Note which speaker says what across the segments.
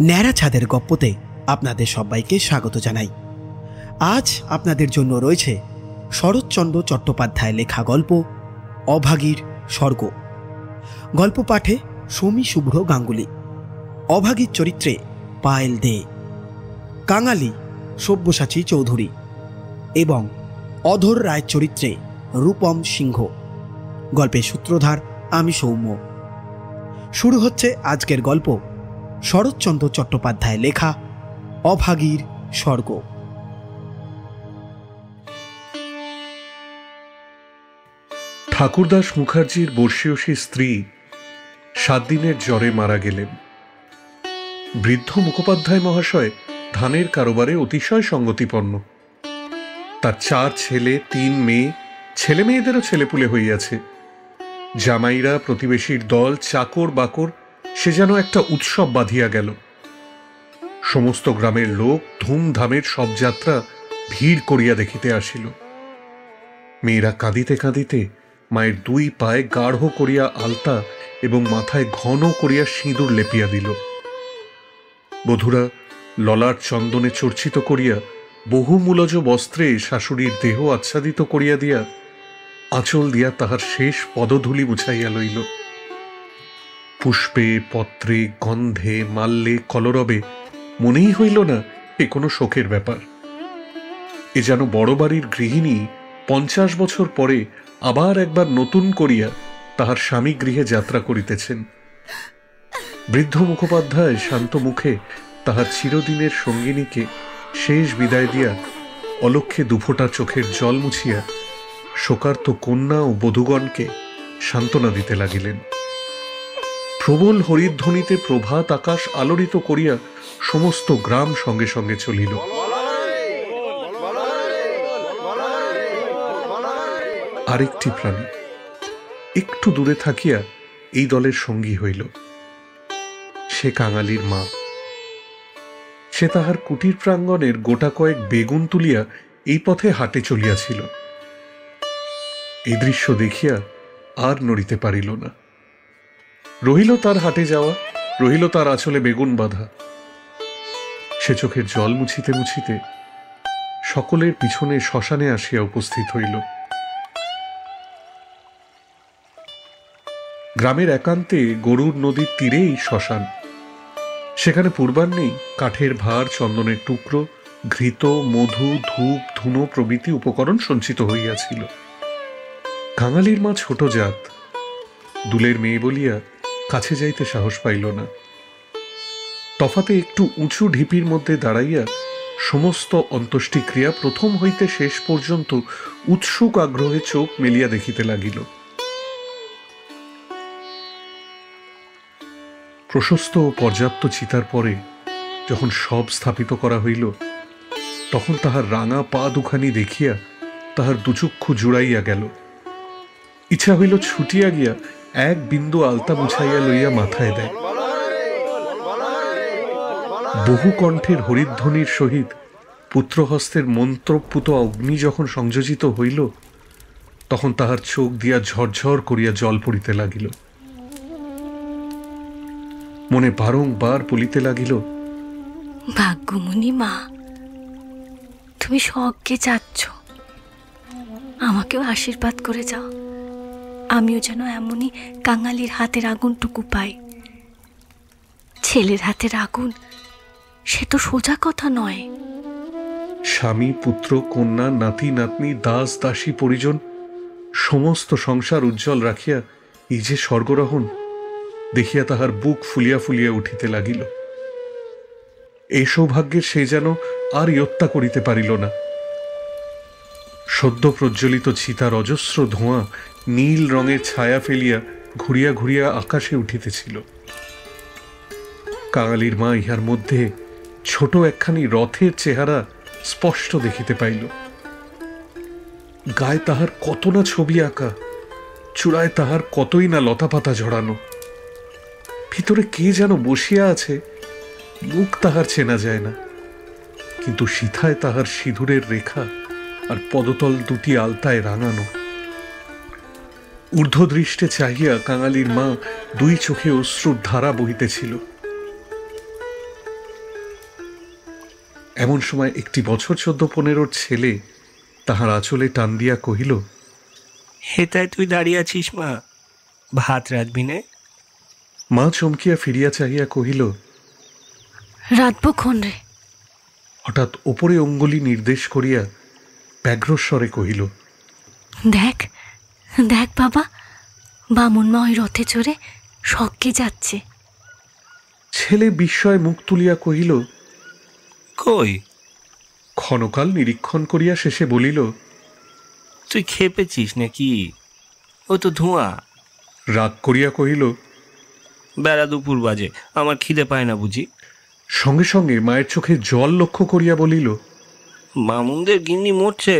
Speaker 1: ন্যাড়া ছাদের গপ্পতে আপনাদের সবাইকে স্বাগত জানাই। আজ আপনাদের জন্য রয়েছে শরৎচন্দ্র চট্টোপাধ্যায় লেখা গল্প অভাগীর স্বর্গ। গল্প পাঠে সমী শুভ্র গাঙ্গুলি, অভাগীর চরিত্রে পায়েল দে, কাঙালি সব্যসাচী চৌধুরী এবং অধর রায়ের চরিত্রে রূপম সিংহ। গল্পের সূত্রধার আমি সৌম্য। শুরু হচ্ছে আজকের গল্প শরৎচন্দ্র চট্টোপাধ্যায় লেখা অভাগীর স্বর্গ।
Speaker 2: ঠাকুরদাস মুখার্জির বর্ষীয়সী স্ত্রী 7 দিনের জ্বরে মারা গেলেন। বৃদ্ধ মুখোপাধ্যায় মহাশয় ধানের কারবারে অতিশয় সঙ্গতিপন্ন। তার 4 ছেলে 3 মেয়ে, ছেলে মেয়েদেরও ছেলেপুলে হইয়াছে। জামাইরা, প্রতিবেশীর দল, চাকর বাকর, সে যেন একটা উৎসব বাঁধিয়া গেল। সমস্ত গ্রামের লোক ধুমধামের সব যাত্রা ভিড় করিয়া দেখিতে আসিল। মেয়েরা কাঁদিতে কাঁদিতে মায়ের 2 পায়ে গাঢ় করিয়া আলতা এবং মাথায় ঘন করিয়া সিঁদুর লেপিয়া দিল। বধূরা ললাট চন্দনে চর্চিত করিয়া বহুমূলজ বস্ত্রে শাশুড়ির দেহ আচ্ছাদিত করিয়া দিয়া আঁচল দিয়া তাহার শেষ পদধূলি মুছাইয়া লইল। পুষ্পে, পত্রে, গন্ধে, মাল্যে, কলরবে মনেই হইল না এ কোনো শোকের ব্যাপার। এ যেন বড় বাড়ির গৃহিণী 50 বছর পরে আবার একবার নতুন করিয়া তাহার স্বামী গৃহে যাত্রা করিতেছেন। বৃদ্ধ মুখোপাধ্যায় শান্ত মুখে তাহার চিরদিনের সঙ্গিনীকে শেষ বিদায় দিয়া অলক্ষ্যে 2 ফোঁটা চোখের জল মুছিয়া শোকার্ত কন্যা ও বধূগণকে সান্ত্বনা দিতে লাগিলেন। প্রবল হরিধ্বনিতে প্রভাত আকাশ আলোড়িত করিয়া সমস্ত গ্রাম সঙ্গে সঙ্গে চলিল। আরেকটি প্রাণী একটু দূরে থাকিয়া এই দলের সঙ্গী হইল। সে কাঙালির মা। সে তাহার কুটির প্রাঙ্গণের গোটা কয়েক বেগুন তুলিয়া এই পথে হাটে চলিয়াছিল। এই দৃশ্য দেখিয়া আর নড়িতে পারিল না। রহিল তার হাটে যাওয়া, রহিল তার আঁচলে বেগুন বাঁধা। সে চোখের জল মুছিতে মুছিতে সকলের পিছনে শ্মশানে আসিয়া উপস্থিত হইল। গ্রামের একান্তে গরুর নদীর তীরেই শ্মশান। সেখানে পূর্বাহ্নেই কাঠের ভার, চন্দনের টুকরো, ঘৃত, মধু, ধূপ, ধুনো প্রভৃতি উপকরণ সঞ্চিত হইয়াছিল। কাঙালির মা ছোট জাত, দুলের মেয়ে বলিয়া কাছে যাইতে সাহস পাইল না। তফাতে একটু উঁচু ঢিপির মধ্যে দাঁড়াইয়া সমস্ত অন্ত্যেষ্টিক্রিয়া প্রথম হইতে শেষ পর্যন্ত উৎসুক আগ্রহে চোখ মেলিয়া দেখিতে লাগিল। প্রশস্ত ও পর্যাপ্ত চিতার পরে যখন সব স্থাপিত করা হইল, তখন তাহার রাঙা পা 2খানি দেখিয়া তাহার দুচক্ষু জুড়াইয়া গেল। ইচ্ছা হইল ছুটিয়া গিয়া 1 বিন্দু আলতা মুছাইয়া লইয়া মাথায় দেয়। বহু কণ্ঠের হরিধ্বনির সহিত পুত্রহস্তের মন্ত্রপুত অগ্নি যখন সংযোজিত হইল, তখন তাহার চোখ দিয়া ঝরঝর করিয়া জল পড়িতে লাগিল। মনে বারংবার বলিতে লাগিল,
Speaker 3: ভাগ্যমণি মা, তুমি স্বর্গে যাচ্ছ, আমাকেও আশীর্বাদ করে যাও। আমিও যেন এমনই কাঙালির হাতের আগুনটুকু পাই। ছেলের হাতের আগুন, সে তো সোজা কথা নয়।
Speaker 2: স্বামী, পুত্র, কন্যা, নাতি নাতনি, দাস দাসী, পরিজন সমস্ত সংসার উজ্জ্বল রাখিয়া এই যে স্বর্গরোহণ দেখিয়া তাহার বুক ফুলিয়া ফুলিয়া উঠিতে লাগিল। এই সৌভাগ্যের সে যেন আর ইয়ত্তা করিতে পারিল না। সদ্য প্রজ্বলিত চিতার অজস্র ধোঁয়া নীল রঙের ছায়া ফেলিয়া ঘুরিয়া ঘুরিয়া আকাশে উঠিতেছিল। কাঙালির মা ইহার মধ্যে ছোট একখানি রথের চেহারা স্পষ্ট দেখিতে পাইল। গায়ে তাহার কত না ছবি আঁকা, চূড়ায় তাহার কতই না লতাপাতা ঝরানো। ভিতরে কে যেন বসিয়া আছে, মুখ তাহার চেনা যায় না, কিন্তু সিথায় তাহার সিঁদুরের রেখা আর পদতল 2টি আলতায় রাঙানো। ঊর্ধ্বদৃষ্টে চাহিয়া কাঙালির মা 2 চোখে অশ্রুর ধারা বহিতেছিল। এমন সময় একটি বছর 14-15 ছেলে তাহার আঁচলে টান দিয়া কহিল,
Speaker 4: হেতায় তুই দাঁড়িয়ে আছিস মা, ভাত রাঁধবি নে?
Speaker 2: মা চমকিয়া ফিরিয়া চাহিয়া কহিল,
Speaker 3: রাতবো ক্ষণ রে।
Speaker 2: হঠাৎ ওপরে অঙ্গুলি নির্দেশ করিয়া ব্যগ্রস্বরে কহিল,
Speaker 3: দেখ দেখ বাবা, বামুন মা ওই রথে চড়ে স্বর্গে যাচ্ছে।
Speaker 2: ছেলে বিস্ময়ে মুখ তুলিয়া কহিল,
Speaker 4: কই?
Speaker 2: ক্ষণকাল নিরীক্ষণ করিয়া শেষে বলিল,
Speaker 4: তুই খেপেছিস নাকি? ও তো ধোঁয়া।
Speaker 2: রাগ করিয়া কহিল,
Speaker 4: বেলা দুপুর বাজে, আমার খিদে পায় না বুঝি?
Speaker 2: সঙ্গে সঙ্গে মায়ের চোখে জল লক্ষ্য করিয়া বলিল,
Speaker 4: মামুনদের গিন্নি মরছে,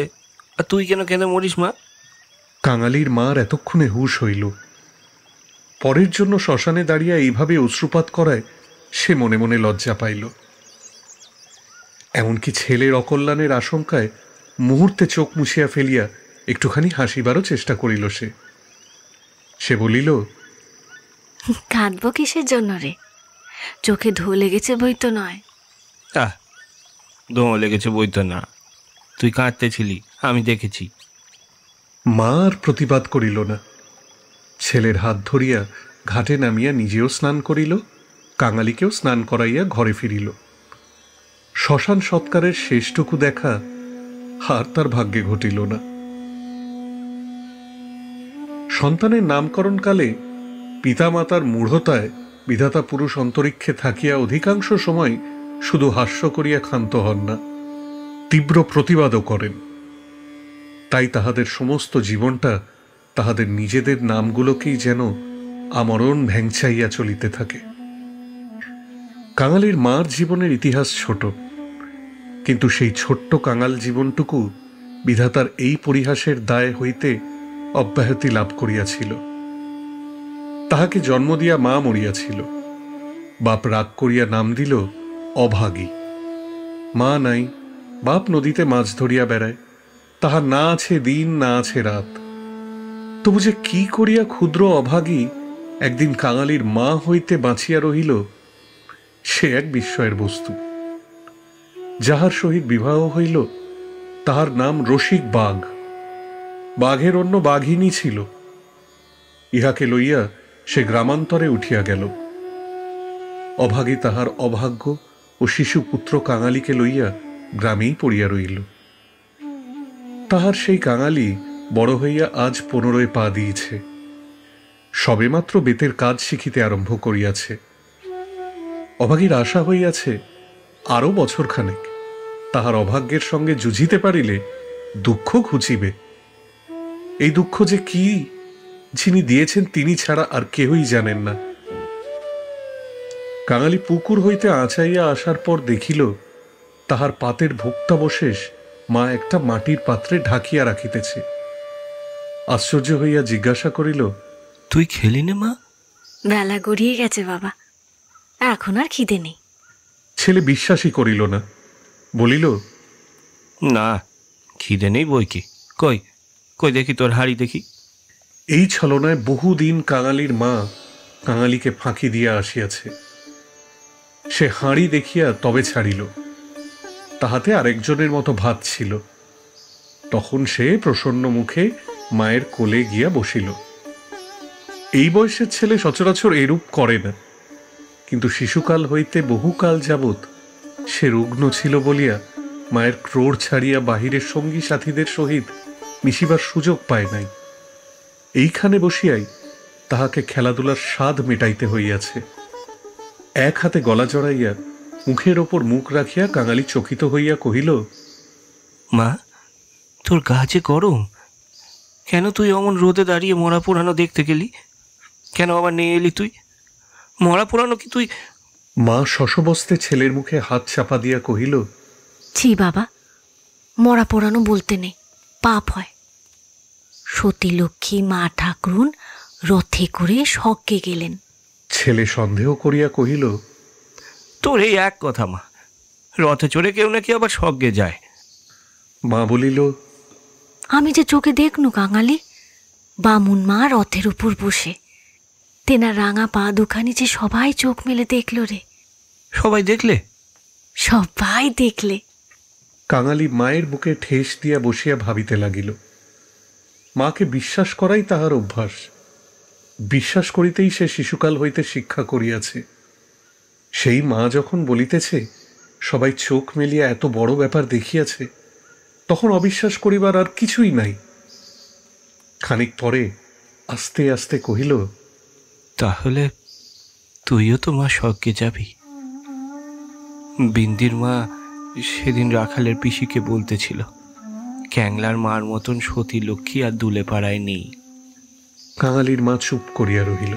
Speaker 4: আর তুই কেন কেঁদে মরিস মা?
Speaker 2: কাঙালির মার এতক্ষণে হুঁশ হইল। পরের জন্য শ্মশানে দাঁড়িয়ে এইভাবে অশ্রুপাত করায় সে মনে মনে লজ্জা পাইল। এমনকি ছেলের অকল্যাণের আশঙ্কায় মুহূর্তে চোখ মুছিয়া ফেলিয়া একটুখানি হাসিবারও চেষ্টা করিল। সে বলিল,
Speaker 3: কাঁদবো কিসের জন্য রে? চোখে ধো লেগেছে বই তো নয়।
Speaker 4: আহ, দোঁ লেগেছে বই তো না, তুই কাঁদতেছিলি, আমি দেখেছি।
Speaker 2: মা আর প্রতিবাদ করিল না। ছেলের হাত ধরিয়া ঘাটে নামিয়া নিজেও স্নান করিল, কাঙালিকেও স্নান করাইয়া ঘরে ফিরিল। শ্মশান সৎকারের শেষটুকু দেখা আর তার ভাগ্যে ঘটিল না। সন্তানের নামকরণকালে পিতামাতার মূঢ়তায় বিধাতা পুরুষ অন্তরিক্ষে থাকিয়া অধিকাংশ সময় শুধু হাস্য করিয়া ক্ষান্ত হন না, তীব্র প্রতিবাদও করেন। তাই তাহাদের সমস্ত জীবনটা তাহাদের নিজেদের নামগুলোকেই যেন আমরণ ভ্যাংচাইয়া চলিতে থাকে। কাঙালির মার জীবনের ইতিহাস ছোট, কিন্তু সেই ছোট্ট কাঙাল জীবনটুকু বিধাতার এই পরিহাসের দায় হইতে অব্যাহতি লাভ করিয়াছিল। তাহাকে জন্ম দিয়া মা মরিয়াছিল। বাপ রাগ করিয়া নাম দিল অভাগী। মা নাই, বাপ নদীতে মাছ ধরিয়া বেড়ায়, তাহার না আছে দিন না আছে রাত। তবু যে কি করিয়া ক্ষুদ্র অভাগী একদিন কাঙালির মা হইতে বাঁচিয়া রহিল, সে এক বিস্ময়ের বস্তু। যাহার সহিত বিবাহ হইল তাহার নাম রসিক বাঘ। বাঘের অন্য বাঘিনী ছিল। ইহাকে লইয়া সে গ্রামান্তরে উঠিয়া গেল। অভাগী তাহার অভাগ্য ও শিশু পুত্র কাঙালিকে লইয়া গ্রামেই পড়িয়া রইল। তাহার সেই কাঙালি বড় হইয়া আজ 15 পা দিয়েছে। সবেমাত্র বেতের কাজ শিখিতে আরম্ভ করিয়াছে। অভাগীর আশা হইয়াছে আরও বছরখানেক তাহার অভাগ্যের সঙ্গে যুঝিতে পারিলে দুঃখ ঘুচিবে। এই দুঃখ যে কি, যিনি দিয়েছেন তিনি ছাড়া আর কেহই জানেন না। কাঙালি পুকুর হইতে আঁচাইয়া আসার পর দেখিল তাহার পাতের ভোক্তাবশেষ মা একটা মাটির পাত্রে ঢাকিয়া রাখিতেছে। আশ্চর্য হইয়া জিজ্ঞাসা করিল,
Speaker 4: তুই খেলি নে মা?
Speaker 3: বেলা গড়িয়ে গেছে বাবা, এখন আর খিদে নেই।
Speaker 2: ছেলে বিশ্বাসই করিল না, বলিল,
Speaker 4: না, খিদে নেই বই কি। কই কই দেখি তোর হাড়ি দেখি।
Speaker 2: এই ছলনায় বহুদিন কাঙালির মা কাঙালিকে ফাঁকি দিয়া আসিয়াছে। সে হাঁড়ি দেখিয়া তবে ছাড়িল। তাহাতে আরেকজনের মতো ভাত ছিল। তখন সে প্রসন্ন মুখে মায়ের কোলে গিয়া বসিল। এই বয়সের ছেলে সচরাচর এরূপ করে না, কিন্তু শিশুকাল হইতে বহুকাল যাবৎ সে রুগ্ন ছিল বলিয়া মায়ের ক্রোড় ছাড়িয়া বাহিরের সঙ্গী সাথীদের সহিত মিশিবার সুযোগ পায় নাই। এইখানে বসিয়াই তাহাকে খেলাধুলার স্বাদ মেটাইতে হইয়াছে। এক হাতে গলা জড়াইয়া মুখের ওপর মুখ রাখিয়া কাঙালি চকিত হইয়া কহিল,
Speaker 4: মা, তোর গা যে গরম, কেন তুই অমন রোদে দাঁড়িয়ে মরা পোড়ানো দেখতে গেলি? কেন আবার নিয়ে এলি তুই? মরা পোড়ানো কি তুই?
Speaker 2: মা শশবস্তে ছেলের মুখে হাত চাপা দিয়া কহিল,
Speaker 3: ছি বাবা, মরা পোড়ানো বলতে নেই, পাপ হয়। সতী লক্ষ্মী মা ঠাকুরুন রথে করে স্বর্গে গেলেন।
Speaker 2: ছেলে সন্দেহ করিয়া কহিল,
Speaker 4: তোর এই এক কথা মা, রথে চড়ে কেউ নাকি আবার স্বর্গে যায়।
Speaker 2: মা বলিল,
Speaker 3: আমি যে চোখে দেখনু কাঙালি, বামুন মা রথের উপর বসে, তেনার রাঙা পা দুখানি যে সবাই চোখ মেলে দেখল রে।
Speaker 4: সবাই দেখলে?
Speaker 3: সবাই দেখলে।
Speaker 2: কাঙালি মায়ের বুকে ঠেস দিয়া বসিয়া ভাবিতে লাগিল। মাকে বিশ্বাস করাই তাহার অভ্যাস। বিশ্বাস করিতেই সে শিশুকাল হইতে শিক্ষা করিয়াছে। সেই মা যখন বলিতেছে সবাই চোখ মেলিয়া এত বড় ব্যাপার দেখিয়াছে, তখন অবিশ্বাস করিবার আর কিছুই নাই। খানিক পরে আস্তে আস্তে কহিল,
Speaker 4: তাহলে তুইও তো মা স্বর্গে যাবি। বিন্দির মা সেদিন রাখালের পিসিকে বলতেছিল, ক্যাংলার মার মতন সতী লক্ষ্মী আর দুলে পাড়ায় নেই।
Speaker 2: কাঙালির মা চুপ করিয়া রহিল।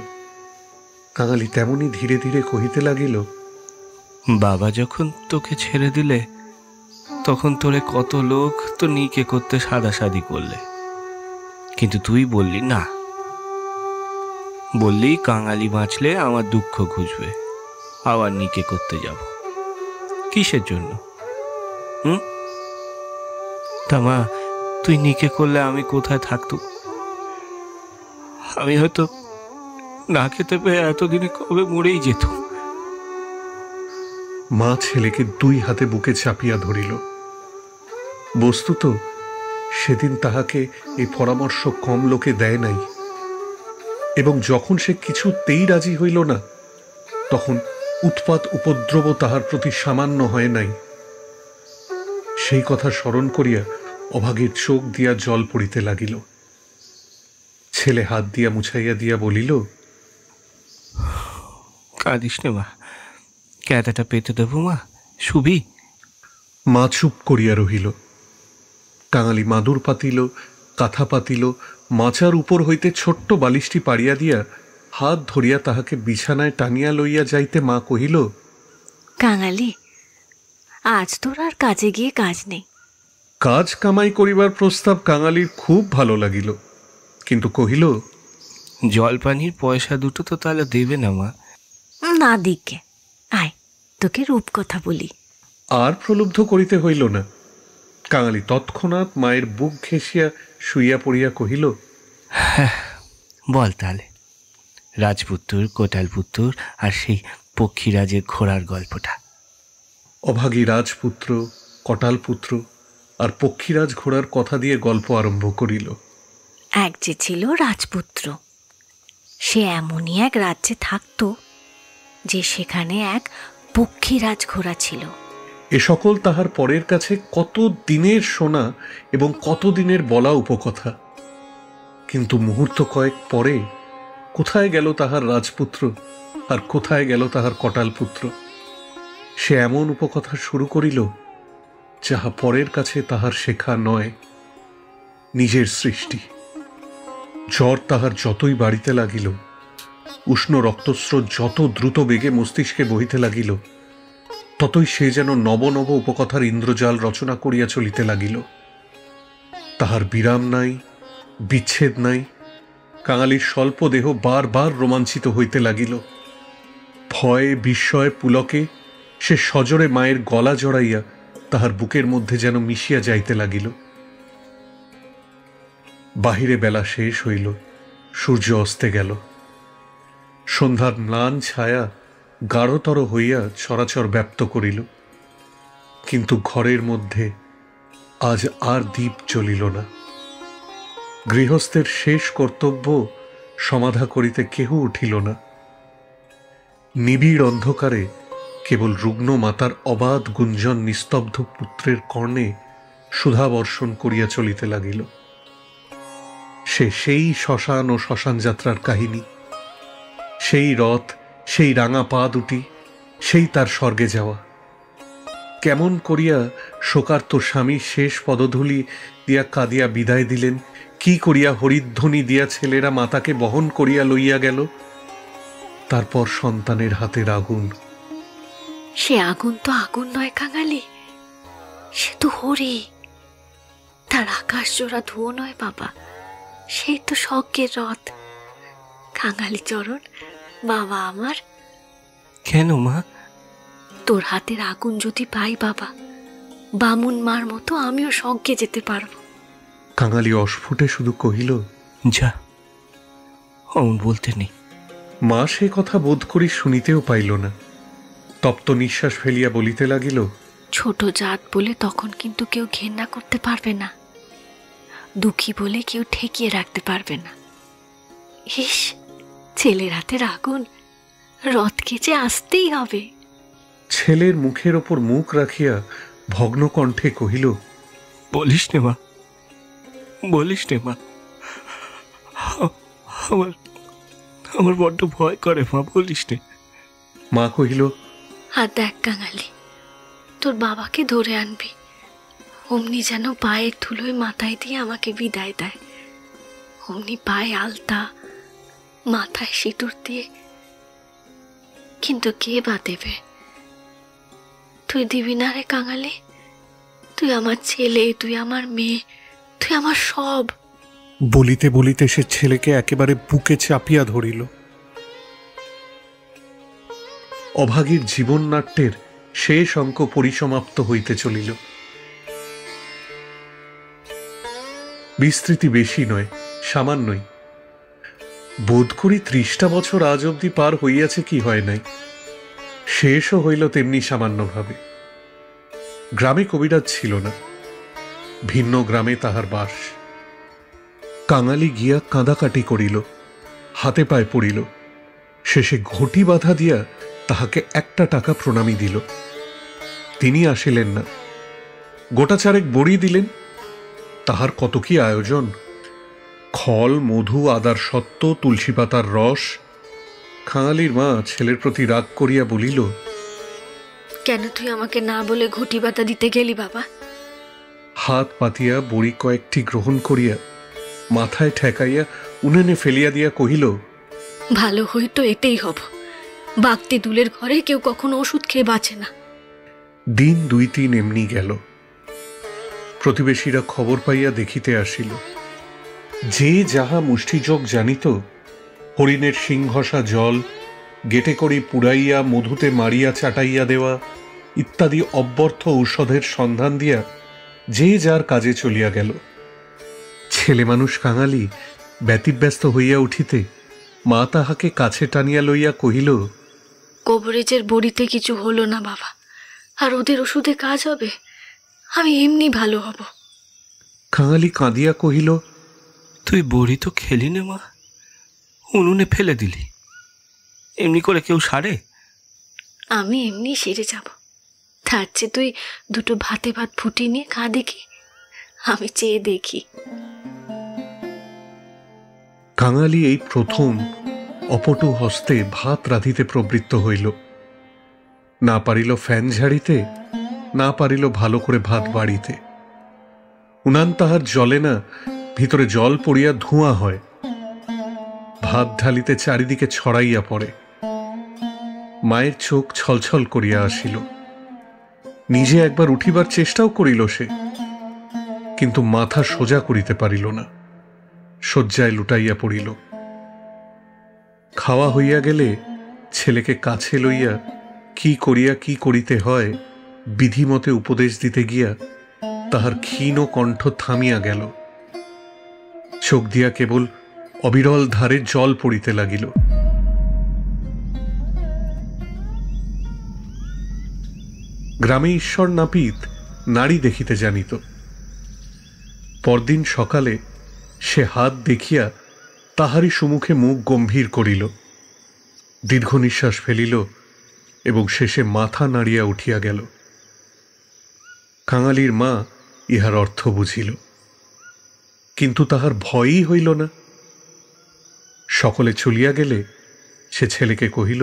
Speaker 2: কাঙালি তেমনি ধীরে ধীরে কহিতে লাগিল,
Speaker 4: বাবা যখন তোকে ছেড়ে দিলে তখন তোরে কত লোক তো নিকে করতে সাদাসাদি করলে, কিন্তু তুই বললি না। বললি কাঙালি বাঁচলে আমার দুঃখ ঘুচবে, আবার নিকে করতে যাব। কিসের জন্য? তা মা, তুই নিকে করলে আমি কোথায় থাকতুম? আমি হয়তো না খেতে পেয়ে এতদিনে কবে মরেই যেত।
Speaker 2: মা ছেলেকে দুই হাতে বুকে চাপিয়া ধরিল। বস্তুত সেদিন তাহাকে এই পরামর্শ কম লোকে দেয় নাই, এবং যখন সে কিছুতেই রাজি হইল না, তখন উৎপাত উপদ্রব তাহার প্রতি সামান্য হয় নাই। সেই কথা স্মরণ করিয়া অভাগীর চোখ দিয়া জল পড়িতে লাগিল। ছেলে হাত দিয়া মুছাইয়া দিয়া বলিল,
Speaker 4: কাঁদিস নে মা, ক্যাঁটাটা পেতে দেবো মা, শুবি?
Speaker 2: মা চুপ করিয়া রহিল। কাঙালি মাদুর পাতিল, কাঁথা পাতিল, মাচার উপর হইতে ছোট্ট বালিশটি পাড়িয়া দিয়া হাত ধরিয়া তাহাকে বিছানায় টানিয়া লইয়া যাইতে মা কহিল,
Speaker 3: কাঙালি, আজ তোর আর কাজে গিয়ে কাজ নেই।
Speaker 2: কাজ কামাই করিবার প্রস্তাব কাঙালির খুব ভালো লাগিল, কিন্তু কহিল,
Speaker 4: জলপানির পয়সা দুটো তো তাহলে দেবে না মা?
Speaker 3: না দিকে, আয় তোকে রূপকথা বলি।
Speaker 2: আর প্রলুব্ধ করিতে হইল না। কাঙালি তৎক্ষণাৎ মায়ের বুক ঘেঁষিয়া শুইয়া পড়িয়া কহিল,
Speaker 4: বল তাহলে, রাজপুত্তর, কোটালপুত্তর আর সেই পক্ষীরাজের ঘোড়ার গল্পটা।
Speaker 2: অভাগী রাজপুত্র, কটালপুত্র আর পক্ষীরাজ ঘোড়ার কথা দিয়ে গল্প আরম্ভ করিল।
Speaker 3: এক যে ছিল রাজপুত্র, সে এমনই এক রাজ্যে থাকত যে সেখানে এক পক্ষীরাজ ঘোড়া ছিল।
Speaker 2: এ সকল তাহার পরের কাছে কত দিনের শোনা এবং কত দিনের বলা উপকথা। কিন্তু মুহূর্ত কয়েক পরে কোথায় গেল তাহার রাজপুত্র আর কোথায় গেল তাহার কটালপুত্র? সে এমন উপকথা শুরু করিল যাহা পরের কাছে তাহার শেখা নয়, নিজের সৃষ্টি। জ্বর তাহার যতই বাড়িতে লাগিল, উষ্ণ রক্তস্রোত যত দ্রুত বেগে মস্তিষ্কে বহিতে লাগিল, ততই সে যেন নব নব উপকথার ইন্দ্রজাল রচনা করিয়া চলিতে লাগিল। তাহার বিরাম নাই, বিচ্ছেদ নাই। কাঙালির স্বল্প দেহ বারবার রোমাঞ্চিত হইতে লাগিল। ভয়ে বিস্ময়ে পুলকে সে সজোরে মায়ের গলা জড়াইয়া তাহার বুকের মধ্যে যেন মিশিয়া যাইতে লাগিল। বাহিরে বেলা শেষ হইল, সূর্য অস্তে গেল। সন্ধ্যার ম্লান ছায়া গাঢ়তর হইয়া চরাচর ব্যাপ্ত করিল, কিন্তু ঘরের মধ্যে আজ আর দীপ জ্বলিল না। গৃহস্থের শেষ কর্তব্য সমাধা করিতে কেহ উঠিল না। নিবিড় অন্ধকারে কেবল রুগ্ন মাতার অবাধ গুঞ্জন নিস্তব্ধ পুত্রের কর্ণে সুধাবর্ষণ করিয়া চলিতে লাগিল। সেই শ্মশান ও শ্মশান যাত্রার কাহিনী, সেই রথ, সেই রাঙা পা দুটি, সেই তার স্বর্গে যাওয়া। কেমন করিয়া শোকার্ত স্বামী শেষ পদধূলি দিয়া কাঁদিয়া বিদায় দিলেন, কি করিয়া হরিধ্বনি দিয়া ছেলেরা মাতাকে বহন করিয়া লইয়া গেল। তারপর সন্তানের হাতের আগুন।
Speaker 3: সে আগুন তো আগুন নয় কাঙালি, সে তো হরি। তার আকাশ জোড়া ধুয়ো নয় বাবা, সেই তো স্বর্গের রথ। কাঙালি চরণ, বাবা আমার।
Speaker 4: কেন মা?
Speaker 3: তোর হাতের আগুন যদি পাই বাবা, বামুন মার মতো আমিও স্বর্গে যেতে পারবো।
Speaker 2: কাঙালি অস্ফুটে শুধু কহিল,
Speaker 4: যা, অমন বলতে নেই।
Speaker 2: মা সে কথা বোধ করি শুনিতেও পাইল না। তপ্ত নিঃশ্বাস ফেলিয়া বলিতে লাগিল,
Speaker 3: ছোট জাত বলে তখন কিন্তু কেউ ঘেন্না করতে পারবে না, দুঃখী বলে কেউ ঠেকিয়ে রাখতে পারবে না। ইস, ছেলের হাতের আগুন, রথকে যে আসতেই হবে।
Speaker 2: ছেলের মুখের ওপর মুখ রাখিয়া ভগ্ন কণ্ঠে কহিল,
Speaker 4: বলিস নে মা, বলিস নে মা, আমার আমার বড্ড ভয় করে মা, বলিস নে।
Speaker 2: মা কহিল,
Speaker 3: আর দেখ কাঙালি, তোর বাবাকে ধরে আনবি, অমনি যেন পায়ের ধুলোয় মাথায় দিয়ে আমাকে বিদায় দেয়, অমনি পায়ে আলতা, মাথায় সিঁদুর দিয়ে। কিন্তু কে বা দেবে? তুই দিবি না রে কাঙালি? তুই আমার ছেলে, তুই আমার মেয়ে, তুই আমার সব।
Speaker 2: বলিতে বলিতে সে ছেলেকে একেবারে বুকে চাপিয়া ধরিল। অভাগীর জীবন নাট্যের শেষ অঙ্ক পরিসমাপ্ত হইতে চলিল। বিস্তৃতি বেশি নয়, সামান্যই। বোধ করি ৩০টা বছর আজ অবধি পার হইয়াছে কি হয় নাই। শেষও হইল তেমনি সামান্যভাবে। গ্রামে কবিরাজ ছিল না, ভিন্ন গ্রামে তাহার বাস। কাঙালি গিয়া কাঁদাকাটি করিল, হাতে পায়ে পড়িল, শেষে ঘটি বাঁধা দিয়া তাহাকে ১টা টাকা প্রণামী দিল। তিনি আসিলেন না, গোটা চারেক বড়ি দিলেন। তাহার কত কি আয়োজন! খল, মধু, আদার সত্ত্ব, তুলসী পাতার রস। কাঙালির মা ছেলের প্রতি রাগ করিয়া বলিল,
Speaker 3: কেন তুই আমাকে না বলে ঘটি বাতা দিতে গেলি বাবা?
Speaker 2: হাত পাতিয়া বড়ি কয়েকটি গ্রহণ করিয়া মাথায় ঠেকাইয়া উনুনে ফেলিয়া দিয়া কহিল,
Speaker 3: ভালো হইতো এতেই হব। বাগতি দুলের ঘরে কেউ কখনো ওষুধ খেয়ে বাঁচে না।
Speaker 2: দিন ২-৩ এমনি গেল। প্রতিবেশীরা খবর পাইয়া দেখিতে আসিল। যে যাহা মুষ্টিযোগ জানিত, হরিণের সিংঘষা জল, গেটে করি পুড়াইয়া মধুতে মারিয়া চাটাইয়া দেওয়া ইত্যাদি অব্যর্থ ঔষধের সন্ধান দিয়া যে যার কাজে চলিয়া গেল। ছেলে মানুষ কাঙালি ব্যতিব্যস্ত হইয়া উঠিতে মা তাহাকে কাছে টানিয়া লইয়া কহিল,
Speaker 3: কবরেজের বড়িতে কিছু হলো না বাবা, আর ওদের ওষুধে কাজ হবে? আমি এমনি ভালো হব।
Speaker 2: কাঙালি কাঁদিয়া কহিল,
Speaker 4: তুই বড়ি তো খেলি নে মা, উনুনে ফেলে দিলি। এমনি করে কেউ সারে?
Speaker 3: আমি এমনি সেরে যাব। তার চেয়ে তুই দুটো ভাতে ভাত ফুটিয়ে নিয়ে খা দেখি, আমি চেয়ে দেখি।
Speaker 2: কাঙালি এই প্রথম অপটু হস্তে ভাত রাঁধিতে প্রবৃত্ত হইল। না পারিল ফ্যান ঝাড়িতে, না পারিল ভালো করে ভাত বাড়িতে। উনান তাহার জ্বলে না, ভিতরে জল পড়িয়া ধোঁয়া হয়। ভাত ঢালিতে চারিদিকে ছড়াইয়া পড়ে। মায়ের চোখ ছলছল করিয়া আসিল। নিজে একবার উঠিবার চেষ্টাও করিল সে, কিন্তু মাথা সোজা করিতে পারিল না, শয্যায় লুটাইয়া পড়িল। খাওয়া হইয়া গেলে ছেলেকে কাছে লইয়া কি করিয়া কি করিতে হয় বিধিমতে উপদেশ দিতে গিয়া তাহার ক্ষীণ কণ্ঠ থামিয়া গেল। চোখ দিয়া কেবল অবিরল ধারে জল পড়িতে লাগিল। গ্রামে ঈশ্বর নাপিত নারী দেখিতে জানিত। পরদিন সকালে সে হাত দেখিয়া তাহারই সম্মুখে মুখ গম্ভীর করিল, দীর্ঘ নিঃশ্বাস ফেলিল এবং শেষে মাথা নাড়িয়া উঠিয়া গেল। কাঙালির মা ইহার অর্থ বুঝিল, কিন্তু তাহার ভয়ই হইল না। সকলে চলিয়া গেলে সে ছেলেকে কহিল,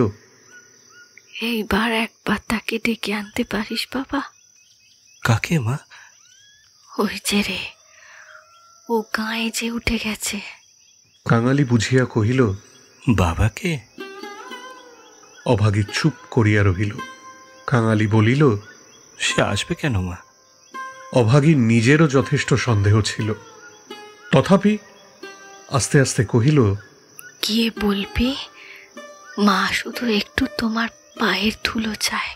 Speaker 3: এইবার একবার তাকে ডেকে আনতে পারিস বাবা?
Speaker 4: কাকে মা?
Speaker 3: ওই যে রে, ও গায়ে যে উঠে গেছে।
Speaker 2: কাঙালি বুঝিয়া কহিল,
Speaker 4: বাবাকে?
Speaker 2: অভাগী চুপ করিয়া রহিল। কাঙালি বলিল,
Speaker 4: সে আসবে কেন মা?
Speaker 2: অভাগীর নিজেরও যথেষ্ট সন্দেহ ছিল, তথাপি আস্তে আস্তে কহিল,
Speaker 3: গিয়ে বলবি মা শুধু একটু তোমার পায়ের ধুলো চায়।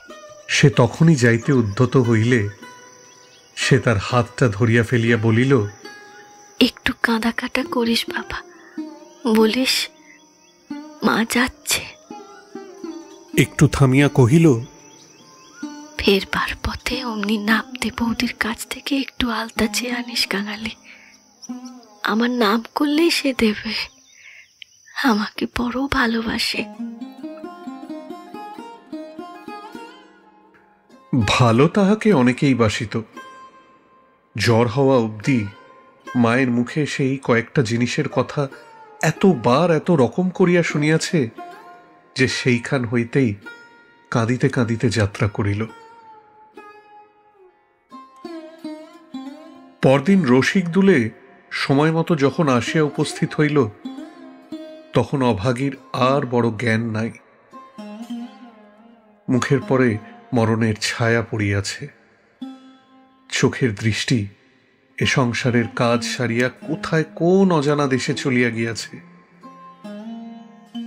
Speaker 2: সে তখনই যাইতে উদ্যত হইলে সে তার হাতটা ধরিয়া ফেলিয়া বলিল,
Speaker 3: একটু কাঁদা কাটা করিস বাবা, বলিস মা যাচ্ছে।
Speaker 2: একটু থামিয়া কহিল,
Speaker 3: ফেরবার পথে অমনি নামতে বৌদির কাছ থেকে একটু আলতা চেয়ে আনিস কাঙালি। আমার নাম করলেই সে দেবে। আমাকে বড় ভালোবাসে।
Speaker 2: ভালো তাহাকে অনেকেই বাসিত। জ্বর হওয়া অবধি মায়ের মুখে সেই কয়েকটা জিনিসের কথা এতবার এত রকম করিয়া শুনিয়াছে যে সেইখান হইতেই কাঁদিতে কাঁদিতে যাত্রা করিল। পরদিন রসিক দুলে সময় মতো যখন আসিয়া উপস্থিত হইল, তখন অভাগীর আর বড় জ্ঞান নাই। মুখের পরে মরণের ছায়া পড়িয়াছে। চোখের দৃষ্টি এ সংসারের কাজ সারিয়া কোথায় কোন অজানা দেশে চলিয়া গিয়াছে।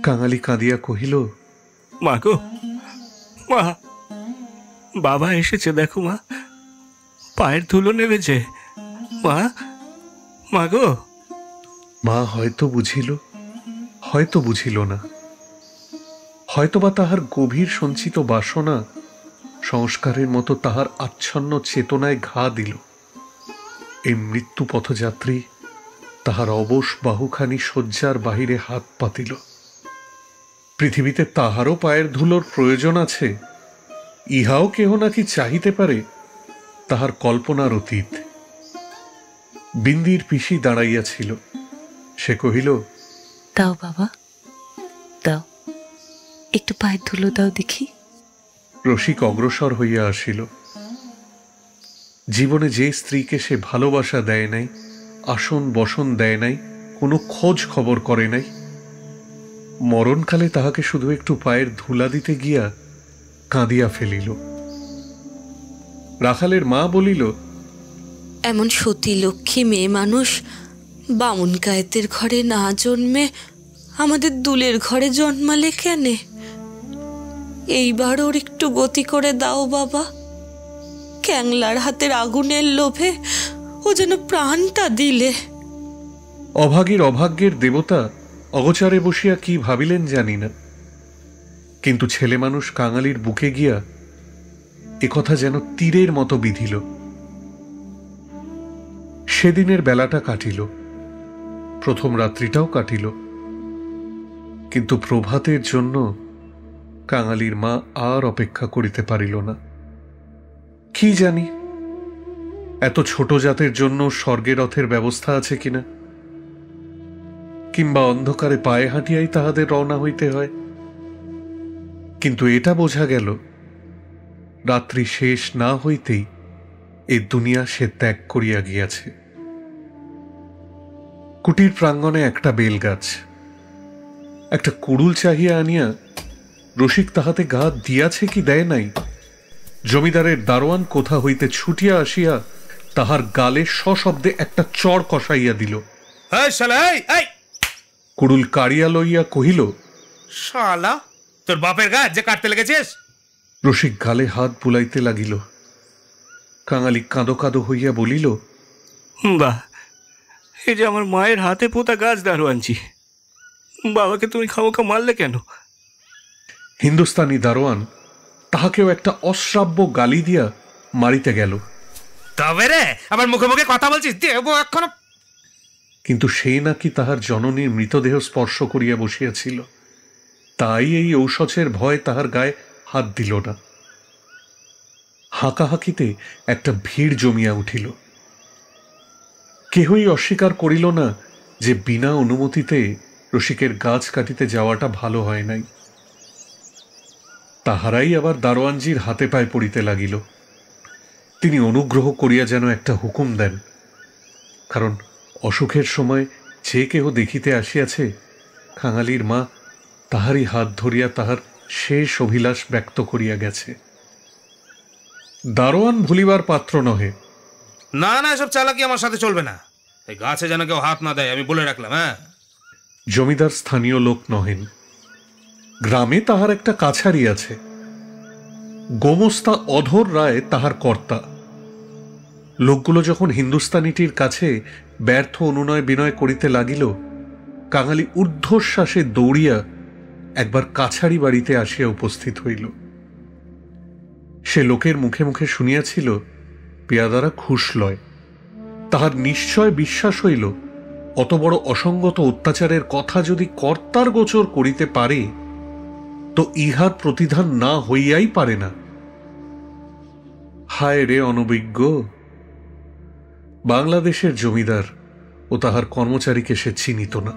Speaker 2: কাঙালি কাঁদিয়া কহিল,
Speaker 4: মা গো, মা, বাবা এসেছে দেখো মা, পায়ের ধুলো নেমেছে। মা, মা গো।
Speaker 2: মা হয়তো বুঝিল, হয়তো বুঝিল না। হয়তোবা তাহার গভীর সঞ্চিত বাসনা সংস্কারের মতো তাহার আচ্ছন্ন চেতনায় ঘা দিল। এই মৃত্যু পথযাত্রী তাহার অবশ বাহুখানি শয্যার বাহিরে হাত পাতিল। পৃথিবীতে তাহারও পায়ের ধুলোর প্রয়োজন আছে, ইহাও কেহ নাকি চাহিতে পারে, তাহার কল্পনার অতীত। বিন্দির পিসি দাঁড়াইয়াছিল। সে কহিল,
Speaker 5: দাও বাবা, দাও, একটু পায়ের ধুলো দাও দেখি।
Speaker 2: রসিক অগ্রসর হইয়া আসিল। জীবনে যে স্ত্রীকে সে ভালোবাসা দেয় নাই, আসন বসন দেয় নাই, কোনো খোঁজ খবর করে নাই, মরণকালে তাহাকে শুধু একটু পায়ের ধুলা দিতে গিয়া কাঁদিয়া ফেলিল। রাখালের মা বলিল,
Speaker 5: এমন সতী লক্ষ্মী মেয়ে মানুষ বামুন গায়েতের ঘরে না জন্মে আমাদের দুলের ঘরে জন্মালে কেনে? এইবার ওর একটু গতি করে দাও বাবা। ক্যাংলার হাতের আগুনের লোভে ও যেন প্রাণটা দিলে।
Speaker 2: অভাগীর অভাগ্যের দেবতা অগোচারে বসিয়া কি ভাবিলেন জানি না, কিন্তু ছেলে মানুষ কাঙালির বুকে গিয়া একথা যেন তীরের মতো বিধিল। সেদিনের বেলাটা কাটিল, প্রথম রাত্রিটাও কাটিল, কিন্তু প্রভাতের জন্য কাঙালির মা আর অপেক্ষা করিতে পারিল না। কি জানি এত ছোট জাতের জন্য স্বর্গের রথের ব্যবস্থা আছে কিনা, কিংবা অন্ধকারে পায়ে হাঁটিয়াই তাহাদের রওনা হইতে হয়। কিন্তু এটা বোঝা গেল, রাত্রি শেষ না হইতেই এই দুনিয়া সে ত্যাগ করিয়া গিয়াছে। কুটির প্রাঙ্গণে একটা বেল গাছ, একটা কুড়ুল চাহিয়া আনিয়া রসিক তাহাতে গা দিয়াছে কি দেয় নাই, জমিদারের দারোয়ান কোথা হইতে ছুটিয়া আসিয়া তাহার গালে সশব্দে একটা চড় কষাইয়া দিল। কুড়ুল কাড়িয়া লইয়া কহিল,
Speaker 6: শালা, তোর বাপের গাছ যে কাটতে লেগেছিস।
Speaker 2: রসিক গালে হাত বুলাইতে লাগিল। কাঙালি কাঁদো কাঁদো হইয়া বলিল,
Speaker 4: বাহ, এই যে আমার মায়ের হাতে পোতা গাছ দারোয়ানজি, বাবাকে তুমি খামোখা মারলে কেন?
Speaker 2: হিন্দুস্তানি দারোয়ান তাহাকেও একটা অশ্রাব্য গালি দিয়া মারিতে গেল।
Speaker 6: তবে রে, আবার মুখে মুখে কথা বলছিস, দেবো এখনো।
Speaker 2: কিন্তু সে নাকি তাহার জননীর মৃতদেহ স্পর্শ করিয়া বসিয়াছিল, তাই এই ঔষধের ভয় তাহার গায়ে হাত দিল না। হাঁকাহাঁকিতে একটা ভিড় জমিয়া উঠিল। কেহই অস্বীকার করিল না যে বিনা অনুমতিতে রসিকের গাছ কাটিতে যাওয়াটা ভালো হয় নাই। তাহারাই আবার দারোয়ানজির হাতে পায়ে পড়িতে লাগিল। তিনি অনুগ্রহ করিয়া যেন একটা হুকুম দেন, কারণ অসুখের সময় যে কেহ দেখিতে আসিয়াছে, কাঙালির মা তাহারই হাত ধরিয়া তাহার শেষ অভিলাষ ব্যক্ত করিয়া গেছে। দারোয়ান ভুলিবার পাত্র নহে।
Speaker 6: না না, এসব চালাকি আমার সাথে চলবে না। এই গাছে যেন কেউ হাত না দেয়, আমি বলে রাখলাম। হ্যাঁ,
Speaker 2: জমিদার স্থানীয় লোক নহেন। গ্রামে তাহার একটা কাছারি আছে, গোমস্তা অধর রায় তাহার কর্তা। লোকগুলো যখন হিন্দুস্তানিটির কাছে ব্যর্থ অনুনয় বিনয় করিতে লাগিল, কাঙালি ঊর্ধ্বশ্বাসে দৌড়িয়া একবার কাছারি বাড়িতে আসিয়া উপস্থিত হইল। সে লোকের মুখে মুখে শুনিয়াছিল পেয়াদারা ঘুষ লয়। তাহার নিশ্চয় বিশ্বাস হইল অত বড় অসঙ্গত অত্যাচারের কথা যদি কর্তার গোচর করিতে পারে তো ইহার প্রতিধান না হইয়াই পারে না। হায় রে অনভিজ্ঞ! বাংলাদেশের জমিদার ও তাহার কর্মচারীকে সে চিনিত না।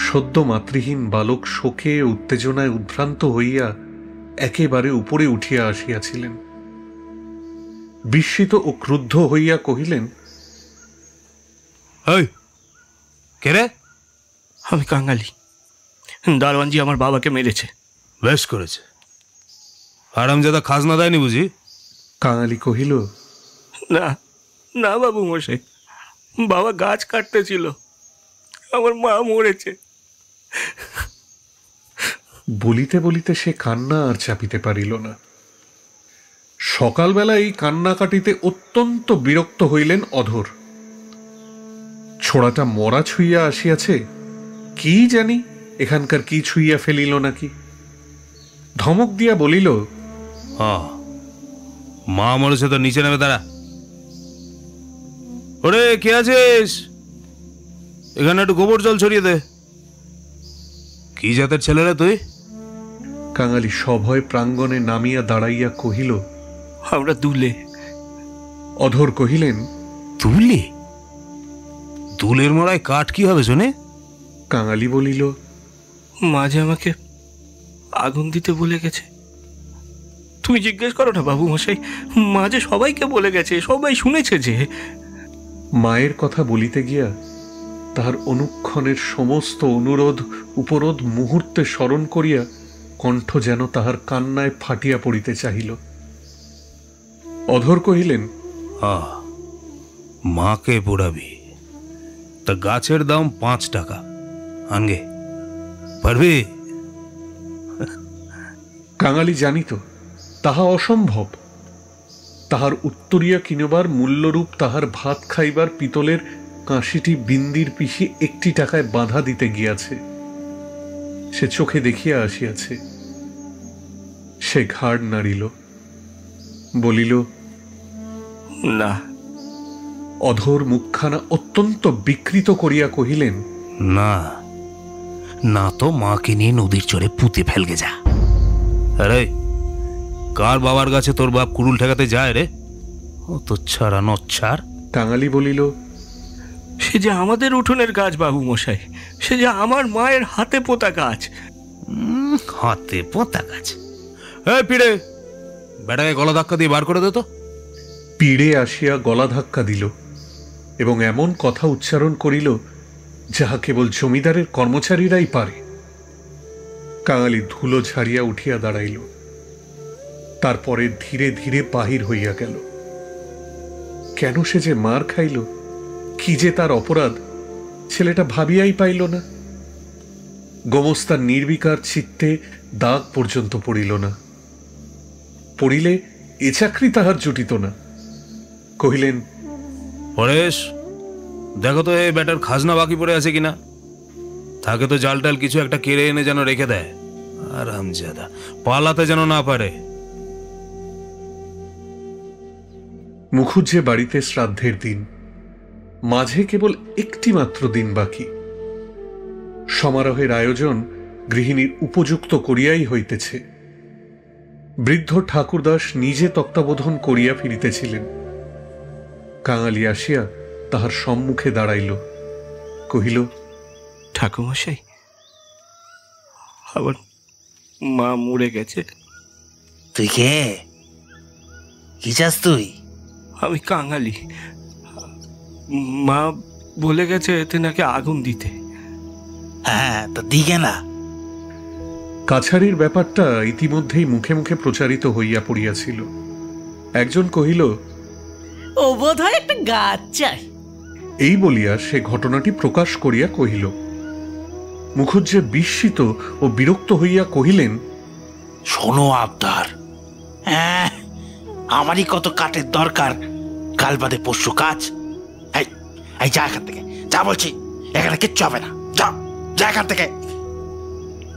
Speaker 2: সদ্য মাতৃহীন বালক শোকে উত্তেজনায় উদ্ভ্রান্ত হইয়া একেবারে উপরে উঠিয়া আসিয়াছিলেন। বিস্মিত ও ক্রুদ্ধ হইয়া কহিলেন,
Speaker 6: কে রে?
Speaker 4: আমি কাঙালি। দারোয়ানজি আমার বাবাকে মেরেছে।
Speaker 6: বেশ করেছে। হারামজাদা খাজনা দেয়নি বুঝি?
Speaker 2: কাঙালি কহিল,
Speaker 4: না না বাবু মশাই, বাবা গাছ কাটতেছিল, আমার মা মরেছে।
Speaker 2: বলিতে বলিতে সে কান্না আর চাপিতে পারিল না। সকালবেলা এই কান্না কাটিতে অত্যন্ত বিরক্ত হইলেন অধর। ছোড়াটা মরা ছুঁইয়া আসিয়াছে, কি জানি এখানকার কি ছুঁইয়া ফেলিল নাকি। ধমক দিয়া বলিল,
Speaker 6: মা মরেছে তো নিচে নেমে দাঁড়া। ওরে কে আছিস? এখানে একটু গোবর জল ছড়িয়ে দে। কি জাতের ছেলেরা তুই?
Speaker 2: কাঙালি সভয় প্রাঙ্গণে নামিয়া দাঁড়াইয়া কহিল,
Speaker 4: আমরা দুলে।
Speaker 2: অধর কহিলেন,
Speaker 6: তুলে? দুলের মরায় কাঠ কি হবে শোনে?
Speaker 2: কাঙালি বলিল,
Speaker 4: মাঝে আমাকে আগুন দিতে বলে গেছে। তুমি জিজ্ঞেস করো না বাবু মশাই, মাঝে সবাইকে বলে গেছে, সবাই শুনেছে যে।
Speaker 2: মায়ের কথা বলিতে গিয়া তাহার অনুক্ষণের সমস্ত অনুরোধ উপরোধ মুহূর্তে স্মরণ করিয়া কণ্ঠ যেন তাহার কান্নায় ফাটিয়া পড়িতে চাহিল। অধর কহিলেন,
Speaker 6: মাকে পোড়াবি তা গাছের দাম 5 টাকা, আনগে পারবি?
Speaker 2: কাঙালি জানিত তাহা অসম্ভব। তাহার উত্তরিয়া কিনবার মূল্যরূপ তাহার ভাত খাইবার পিতলের কাঁসিটি বিন্দির পিঠে 1 টাকায় বাঁধা দিতে গিয়াছে। সে চোখে দেখিয়া আসিয়াছে। সে ঘাড় নাড়িল, বলিল,
Speaker 4: না।
Speaker 2: অধর মুখখানা অত্যন্ত বিকৃত করিয়া কহিলেন,
Speaker 6: না না তো মাকে নিয়ে নদীর চরে পুঁতে ফেলগে যা। আরে কার বাবার কাছে তোর বাপ কুড়ুল ঠেকাতে যায় রে? ও তো ছাড়া নচ্ছার।
Speaker 2: কাঙালি বলিল,
Speaker 4: সে যে আমাদের উঠোনের গাছ বাবু মশাই, সে যে আমার মায়ের হাতে পোতা গাছ।
Speaker 6: হাতে পোতা গাছ? পিড়ে, বেটাকে গলা ধাক্কা দিয়ে বার করে দে তো।
Speaker 2: পিড়ে আসিয়া গলা ধাক্কা দিল এবং এমন কথা উচ্চারণ করিল যাহা কেবল জমিদারের কর্মচারীরাই পারে। কাঙালি ধুলো ঝাড়িয়া উঠিয়া দাঁড়াইল, তারপরে ধীরে ধীরে বাহির হইয়া গেল। কেন সে যে মার খাইল, কি যে তার অপরাধ, ছেলেটা ভাবিয়াই পাইল না। গোমস্তার নির্বিকার চিত্তে দাগ পর্যন্ত পড়িল না। পড়িলে এ চাকরি তাহার জুটিত না। কহিলেন,
Speaker 6: পরেশ, দেখো তো এই ব্যাটার খাজনা বাকি পড়ে আছে কিনা। থাকে তো জাল টাল কিছু একটা কেড়ে এনে যেন রেখে দেয়, আরামজাদা পালাতে যেন না পারে।
Speaker 2: মুখুজ্জে বাড়িতে শ্রাদ্ধের দিন, মাঝে কেবল একটি মাত্র দিন বাকি। সমারোহের আয়োজন গৃহিণীর উপযুক্ত করিয়াই হইতেছে। বৃদ্ধ ঠাকুরদাস নিজে তত্ত্বাবধান করিয়া ফিরিতেছিলেন। কাঙালি আসিয়া তাহার সম্মুখে দাঁড়াইল, কহিল,
Speaker 4: ঠাকুরমশাই, আবার মা মরে গেছে।
Speaker 7: তুই কে? কি চাস তুই?
Speaker 4: আমি কাঙালি। মা বলে গেছে এতে নাকি আগুন দিতে।
Speaker 7: হ্যাঁ, তো দিকে না।
Speaker 2: কাছারির ব্যাপারটা ইতিমধ্যেই মুখে মুখে প্রচারিত হইয়া পড়িয়াছিল। একজন কহিল,
Speaker 8: ও বোধ হয় একটা গাছ চাই।
Speaker 2: এই বলিয়া সে ঘটনাটি প্রকাশ করিয়া কহিল। মুখুজ্জে বিস্মিত ও বিরক্ত হইয়া কহিলেন,
Speaker 7: শোনো আবদার, হ্যাঁ, আমারই কত কাঠের দরকার, কাল বাদে পরশু কাজ। এই যা এখান থেকে, যা বলছি, এখানে কিচ্ছু হবে না, যা যা এখান থেকে।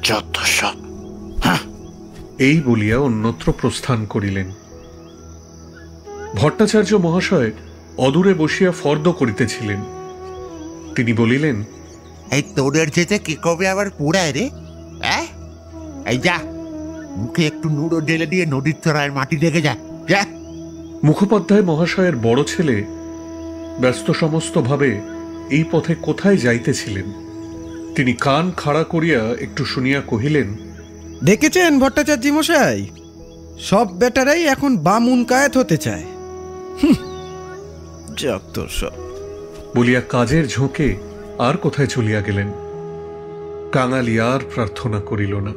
Speaker 7: যত সব।
Speaker 2: এই বলিয়া অন্যত্র প্রস্থান করিলেন। ভট্টাচার্য মহাশয় অদূরে বসিয়া ফর্দ করিতেছিলেন। তিনি বলিলেন,
Speaker 9: এই তোদের যেতে কে কবে আবার পোড়ায় রে? এই যা, মুখে একটু নুড়ো ঢেলে দিয়ে নদীর চড়ায় মাটি দেখে যা।
Speaker 2: মুখোপাধ্যায় মহাশয়ের বড় ছেলে ব্যস্ত সমস্ত ভাবে এই পথে কোথায় যাইতেছিলেন। তিনি কান খাড়া করিয়া একটু শুনিয়া কহিলেন,
Speaker 1: দেখেছেন ভট্টাচার্য মশাই, সব বেটারাই এখন বামুন কায়েত হতে চায়। যত সব
Speaker 2: বলিয়া কাজের ঝোঁকে আর কোথায় চলিয়া গেলেন। কাঙালি আর প্রার্থনা করিল না।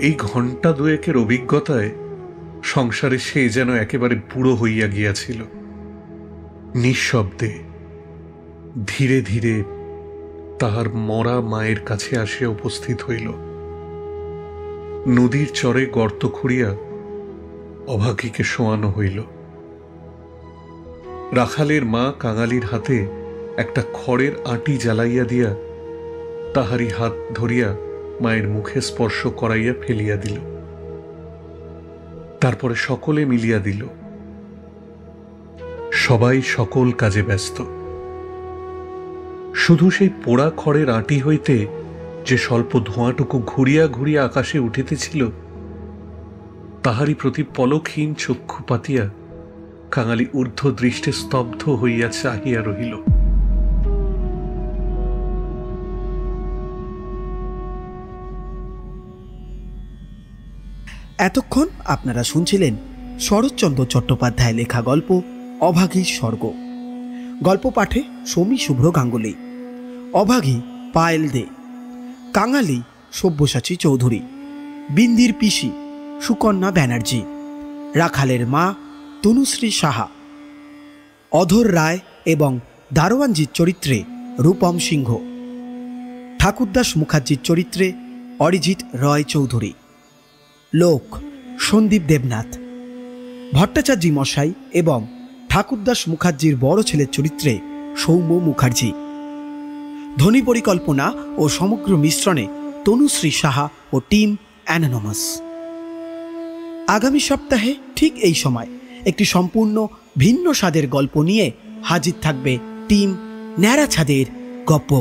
Speaker 2: এই ঘণ্টা দুয়েকের অভিজ্ঞতায় সংসারে সে যেন একেবারে বুড়ো হইয়া গিয়াছিল। নিঃশব্দে ধীরে ধীরে তাহার মরা মায়ের কাছে আসিয়া উপস্থিত হইল। নদীর চরে গর্ত খুঁড়িয়া অভাগীকে শোয়ানো হইল। রাখালের মা কাঙালির হাতে একটা খড়ের আঁটি জ্বালাইয়া দিয়া তাহারই হাত ধরিয়া মায়ের মুখে স্পর্শ করাইয়া ফেলিয়া দিল। তারপরে সকলে মিলিয়া দিল। সবাই সকল কাজে ব্যস্ত। শুধু সেই পোড়া খড়ের আঁটি হইতে যে স্বল্প ধোঁয়াটুকু ঘুরিয়া ঘুরিয়া আকাশে উঠিতেছিল, তাহারই প্রতি পলকহীন চক্ষু পাতিয়া কাঙালি ঊর্ধ্ব দৃষ্টে স্তব্ধ হইয়া চাহিয়া রহিল।
Speaker 1: এতক্ষণ আপনারা শুনছিলেন শরৎচন্দ্র চট্টোপাধ্যায় লেখা গল্প অভাগীর স্বর্গ। গল্প পাঠে সমী শুভ্র গাঙ্গুলি, অভাগী পায়েল দে, কাঙালি সব্যসাচী চৌধুরী, বিন্দির পিসি সুকন্যা ব্যানার্জি, রাখালের মা তনুশ্রী সাহা, অধর রায় এবং দারোয়ানজির চরিত্রে রূপম সিংহ, ঠাকুরদাস মুখার্জির চরিত্রে অরিজিৎ রয় চৌধুরী, লোক সন্দীপ দেবনাথ, ভট্টাচার্য মশাই এবং ঠাকুরদাস মুখার্জির বড় ছেলের চরিত্রে সৌম্য মুখার্জি, ধ্বনি পরিকল্পনা ও সমগ্র মিশ্রণে তনুশ্রী সাহা ও টিম অ্যানোনিমাস। আগামী সপ্তাহে ঠিক এই সময় একটি সম্পূর্ণ ভিন্ন স্বাদের গল্প নিয়ে হাজির থাকবে টিম ন্যাড়া ছাদের গপ্প।